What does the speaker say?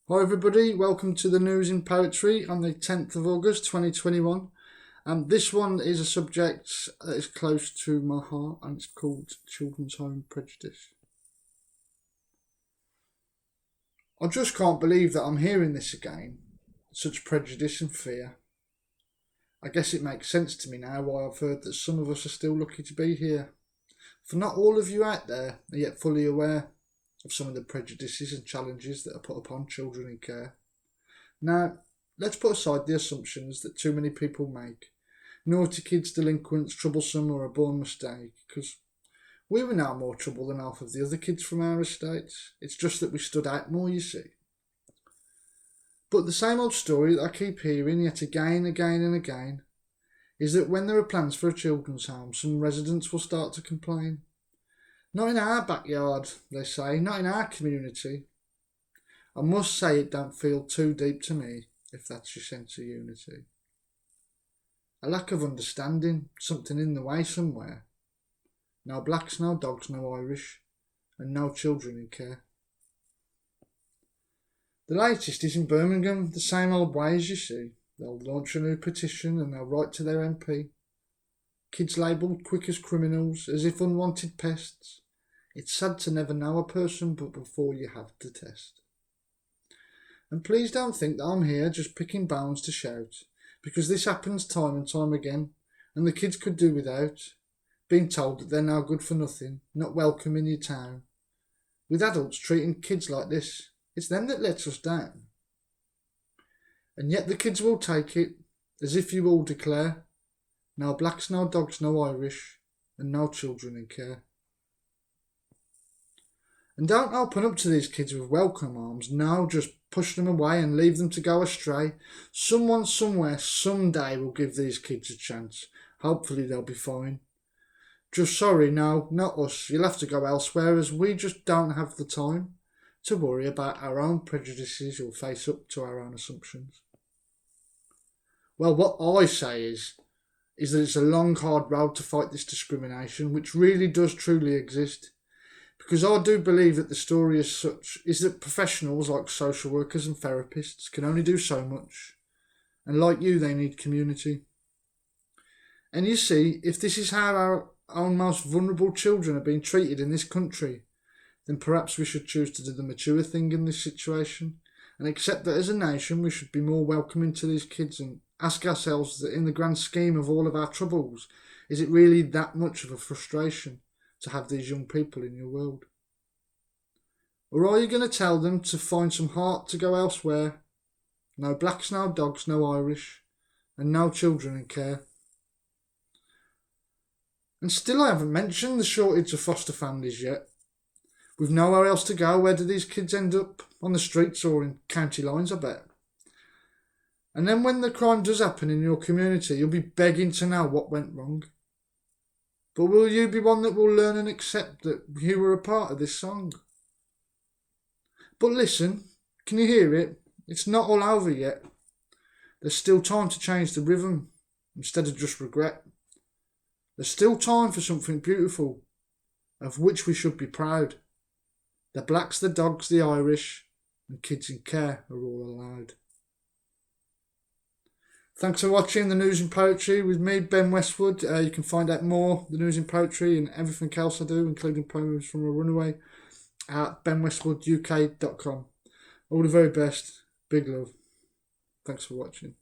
Hi everybody, welcome to the News in Poetry on the 10th of August 2021. This one is a subject that is close to my heart and it's called Children's Home Prejudice. I just can't believe that I'm hearing this again, such prejudice and fear. I guess it makes sense to me now why I've heard that some of us are still lucky to be here. For not all of you out there are yet fully aware of some of the prejudices and challenges that are put upon children in care. Now, let's put aside the assumptions that too many people make. Naughty kids, delinquents, troublesome, or a born mistake, because we were now more trouble than half of the other kids from our estates. It's just that we stood out more, you see. But the same old story that I keep hearing yet again and again is that when there are plans for a children's home, some residents will start to complain. Not in our backyard, they say, not in our community. I must say it don't feel too deep to me, if that's your sense of unity. A lack of understanding, something in the way somewhere. No blacks, no dogs, no Irish, and no children in care. The latest is in Birmingham, the same old ways you see. They'll launch a new petition and they'll write to their MP. Kids labelled quick as criminals, as if unwanted pests. It's sad to never know a person but before you have the test. And please don't think that I'm here just picking bones to shout, because this happens time and time again, and the kids could do without being told that they're now good for nothing, not welcome in your town. With adults treating kids like this, it's them that lets us down. And yet the kids will take it, as if you all declare, no blacks, no dogs, no Irish, and no children in care. And don't open up to these kids with welcome arms. No, just push them away and leave them to go astray. Someone somewhere someday will give these kids a chance. Hopefully they'll be fine. Just sorry, no, not us. You'll have to go elsewhere, as we just don't have the time to worry about our own prejudices or face up to our own assumptions. Well, what I say is that it's a long, hard road to fight this discrimination, which really does truly exist. Because I do believe that the story as such is that professionals like social workers and therapists can only do so much. And like you, they need community. And you see, if this is how our own most vulnerable children are being treated in this country, then perhaps we should choose to do the mature thing in this situation and accept that as a nation we should be more welcoming to these kids and ask ourselves that in the grand scheme of all of our troubles, is it really that much of a frustration to have these young people in your world? Or are you going to tell them to find some heart to go elsewhere? No blacks, no dogs, no Irish, and no children in care. And still I haven't mentioned the shortage of foster families yet. With nowhere else to go, where do these kids end up? On the streets or in county lines, I bet. And then when the crime does happen in your community, you'll be begging to know what went wrong. But will you be one that will learn and accept that you were a part of this song? But listen, can you hear it? It's not all over yet. There's still time to change the rhythm instead of just regret. There's still time for something beautiful, of which we should be proud. The blacks, the dogs, the Irish, and kids in care are all allowed. Thanks for watching the News in Poetry with me, Ben Westwood. You can find out more, the News in Poetry and everything else I do, including poems from a runaway, at benwestwooduk.com. All the very best. Big love. Thanks for watching.